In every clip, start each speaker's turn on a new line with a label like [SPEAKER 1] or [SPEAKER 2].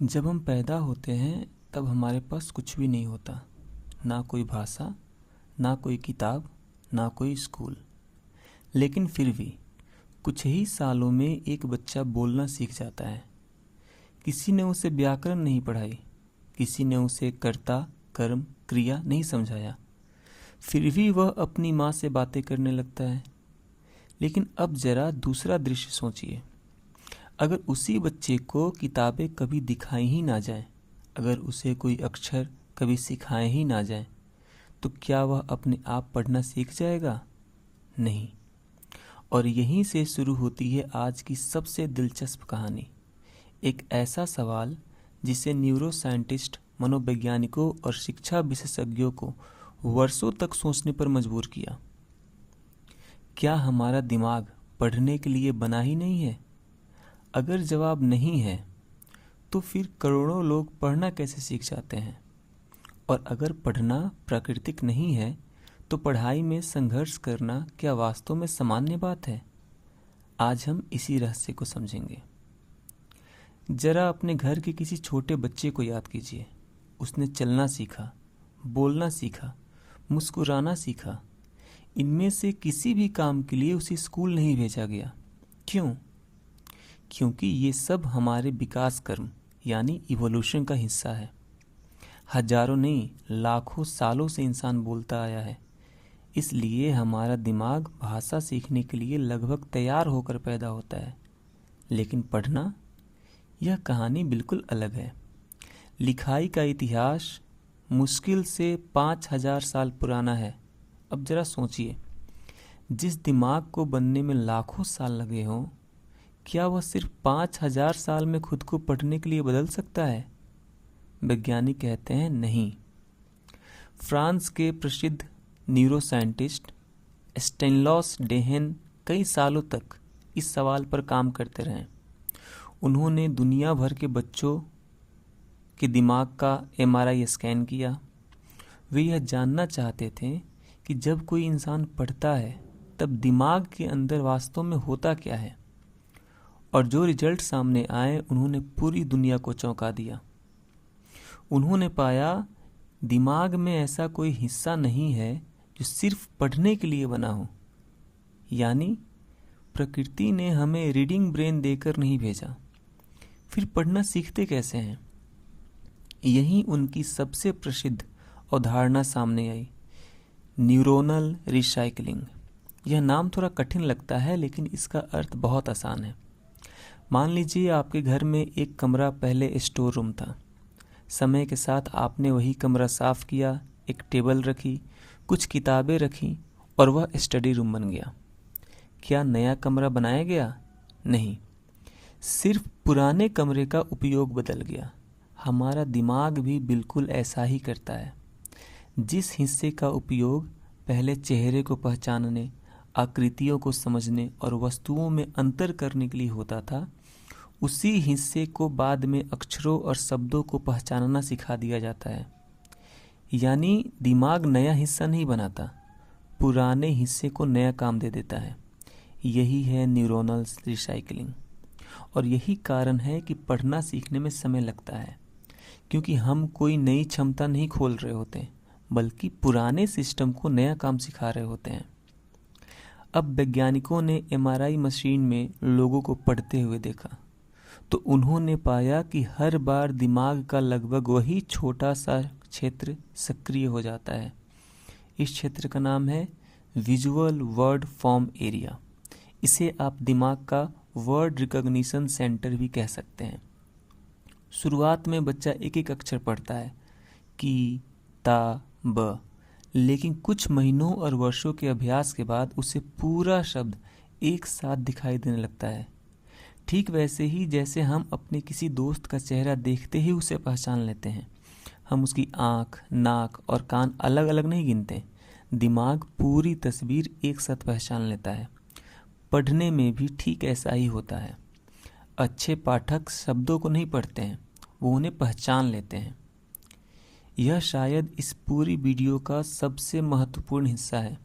[SPEAKER 1] जब हम पैदा होते हैं तब हमारे पास कुछ भी नहीं होता। ना कोई भाषा, ना कोई किताब, ना कोई स्कूल। लेकिन फिर भी कुछ ही सालों में एक बच्चा बोलना सीख जाता है। किसी ने उसे व्याकरण नहीं पढ़ाई, किसी ने उसे कर्ता कर्म क्रिया नहीं समझाया, फिर भी वह अपनी माँ से बातें करने लगता है। लेकिन अब जरा दूसरा दृश्य सोचिए। अगर उसी बच्चे को किताबें कभी दिखाई ही ना जाए, अगर उसे कोई अक्षर कभी सिखाए ही ना जाए, तो क्या वह अपने आप पढ़ना सीख जाएगा? नहीं। और यहीं से शुरू होती है आज की सबसे दिलचस्प कहानी। एक ऐसा सवाल जिसे न्यूरो साइंटिस्ट, मनोवैज्ञानिकों और शिक्षा विशेषज्ञों को वर्षों तक सोचने पर मजबूर किया। क्या हमारा दिमाग पढ़ने के लिए बना ही नहीं है? अगर जवाब नहीं है, तो फिर करोड़ों लोग पढ़ना कैसे सीख जाते हैं? और अगर पढ़ना प्राकृतिक नहीं है, तो पढ़ाई में संघर्ष करना क्या वास्तव में सामान्य बात है? आज हम इसी रहस्य को समझेंगे। जरा अपने घर के किसी छोटे बच्चे को याद कीजिए। उसने चलना सीखा, बोलना सीखा, मुस्कुराना सीखा। इनमें से किसी भी काम के लिए उसे स्कूल नहीं भेजा गया। क्यों? क्योंकि ये सब हमारे विकास कर्म यानी इवोल्यूशन का हिस्सा है। हजारों नहीं, लाखों सालों से इंसान बोलता आया है। इसलिए हमारा दिमाग भाषा सीखने के लिए लगभग तैयार होकर पैदा होता है। लेकिन पढ़ना, यह कहानी बिल्कुल अलग है। लिखाई का इतिहास मुश्किल से 5000 साल पुराना है। अब जरा सोचिए, जिस दिमाग को बनने में लाखों साल लगे हों, क्या वह सिर्फ 5000 साल में खुद को पढ़ने के लिए बदल सकता है? वैज्ञानिक कहते हैं नहीं। फ्रांस के प्रसिद्ध न्यूरो साइंटिस्ट स्टेनलॉस डेहेन कई सालों तक इस सवाल पर काम करते रहे। उन्होंने दुनिया भर के बच्चों के दिमाग का MRI स्कैन किया। वे यह जानना चाहते थे कि जब कोई इंसान पढ़ता है तब दिमाग के अंदर वास्तव में होता क्या है। और जो रिजल्ट सामने आए, उन्होंने पूरी दुनिया को चौंका दिया। उन्होंने पाया दिमाग में ऐसा कोई हिस्सा नहीं है जो सिर्फ पढ़ने के लिए बना हो। यानी प्रकृति ने हमें रीडिंग ब्रेन देकर नहीं भेजा। फिर पढ़ना सीखते कैसे हैं? यही उनकी सबसे प्रसिद्ध अवधारणा सामने आई, न्यूरोनल रिसाइकलिंग। यह नाम थोड़ा कठिन लगता है, लेकिन इसका अर्थ बहुत आसान है। मान लीजिए आपके घर में एक कमरा पहले स्टोर रूम था। समय के साथ आपने वही कमरा साफ किया, एक टेबल रखी, कुछ किताबें रखी और वह स्टडी रूम बन गया। क्या नया कमरा बनाया गया? नहीं, सिर्फ पुराने कमरे का उपयोग बदल गया। हमारा दिमाग भी बिल्कुल ऐसा ही करता है। जिस हिस्से का उपयोग पहले चेहरे को पहचानने, आकृतियों को समझने और वस्तुओं में अंतर करने के लिए होता था, उसी हिस्से को बाद में अक्षरों और शब्दों को पहचानना सिखा दिया जाता है। यानी दिमाग नया हिस्सा नहीं बनाता, पुराने हिस्से को नया काम दे देता है। यही है न्यूरोनल रिसाइकलिंग। और यही कारण है कि पढ़ना सीखने में समय लगता है, क्योंकि हम कोई नई क्षमता नहीं खोल रहे होते, बल्कि पुराने सिस्टम को नया काम सिखा रहे होते हैं। अब वैज्ञानिकों ने MRI मशीन में लोगों को पढ़ते हुए देखा, तो उन्होंने पाया कि हर बार दिमाग का लगभग वही छोटा सा क्षेत्र सक्रिय हो जाता है। इस क्षेत्र का नाम है विजुअल वर्ड फॉर्म एरिया। इसे आप दिमाग का वर्ड रिकॉग्निशन सेंटर भी कह सकते हैं। शुरुआत में बच्चा एक एक अक्षर पढ़ता है, की, ता, ब, लेकिन कुछ महीनों और वर्षों के अभ्यास के बाद उसे पूरा शब्द एक साथ दिखाई देने लगता है। ठीक वैसे ही जैसे हम अपने किसी दोस्त का चेहरा देखते ही उसे पहचान लेते हैं। हम उसकी आँख, नाक और कान अलग अलग नहीं गिनते। दिमाग पूरी तस्वीर एक साथ पहचान लेता है। पढ़ने में भी ठीक ऐसा ही होता है। अच्छे पाठक शब्दों को नहीं पढ़ते हैं, वो उन्हें पहचान लेते हैं। यह शायद इस पूरी वीडियो का सबसे महत्वपूर्ण हिस्सा है।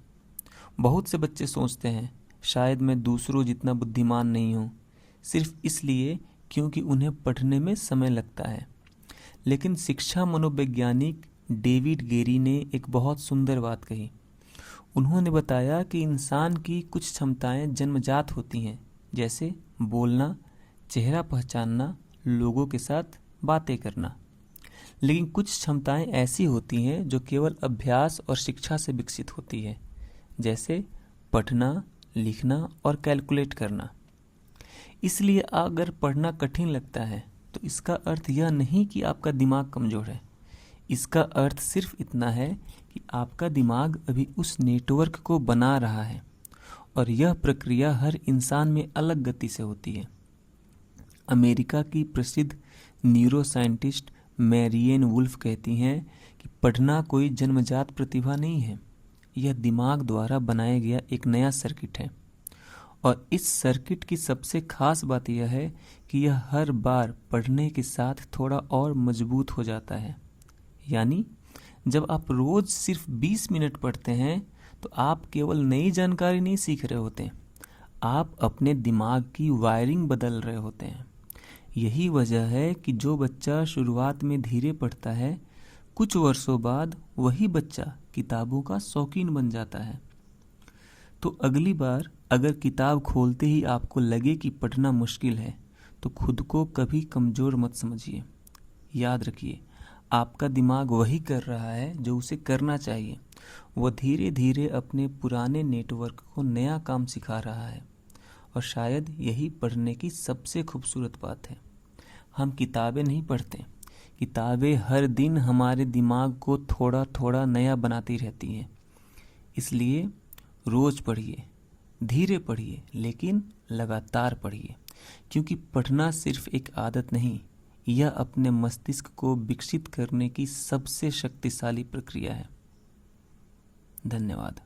[SPEAKER 1] बहुत से बच्चे सोचते हैं, शायद मैं दूसरों जितना बुद्धिमान नहीं हूँ, सिर्फ इसलिए क्योंकि उन्हें पढ़ने में समय लगता है। लेकिन शिक्षा मनोवैज्ञानिक डेविड गेरी ने एक बहुत सुंदर बात कही। उन्होंने बताया कि इंसान की कुछ क्षमताएं जन्मजात होती हैं, जैसे बोलना, चेहरा पहचानना, लोगों के साथ बातें करना। लेकिन कुछ क्षमताएं ऐसी होती हैं जो केवल अभ्यास और शिक्षा से विकसित होती है, जैसे पढ़ना, लिखना और कैलकुलेट करना। इसलिए अगर पढ़ना कठिन लगता है तो इसका अर्थ यह नहीं कि आपका दिमाग कमज़ोर है। इसका अर्थ सिर्फ इतना है कि आपका दिमाग अभी उस नेटवर्क को बना रहा है, और यह प्रक्रिया हर इंसान में अलग गति से होती है। अमेरिका की प्रसिद्ध न्यूरोसाइंटिस्ट मैरिएन वुल्फ कहती हैं कि पढ़ना कोई जन्मजात प्रतिभा नहीं है, यह दिमाग द्वारा बनाया गया एक नया सर्किट है। और इस सर्किट की सबसे खास बात यह है कि यह हर बार पढ़ने के साथ थोड़ा और मजबूत हो जाता है। यानी जब आप रोज सिर्फ 20 मिनट पढ़ते हैं तो आप केवल नई जानकारी नहीं सीख रहे होते, आप अपने दिमाग की वायरिंग बदल रहे होते हैं। यही वजह है कि जो बच्चा शुरुआत में धीरे पढ़ता है, कुछ वर्षों बाद वही बच्चा किताबों का शौकीन बन जाता है। तो अगली बार अगर किताब खोलते ही आपको लगे कि पढ़ना मुश्किल है, तो खुद को कभी कमज़ोर मत समझिए। याद रखिए, आपका दिमाग वही कर रहा है जो उसे करना चाहिए। वह धीरे धीरे अपने पुराने नेटवर्क को नया काम सिखा रहा है, और शायद यही पढ़ने की सबसे खूबसूरत बात है। हम किताबें नहीं पढ़ते, किताबें हर दिन हमारे दिमाग को थोड़ा थोड़ा नया बनाती रहती हैं। इसलिए रोज़ पढ़िए, धीरे पढ़िए, लेकिन लगातार पढ़िए, क्योंकि पढ़ना सिर्फ एक आदत नहीं, यह अपने मस्तिष्क को विकसित करने की सबसे शक्तिशाली प्रक्रिया है। धन्यवाद।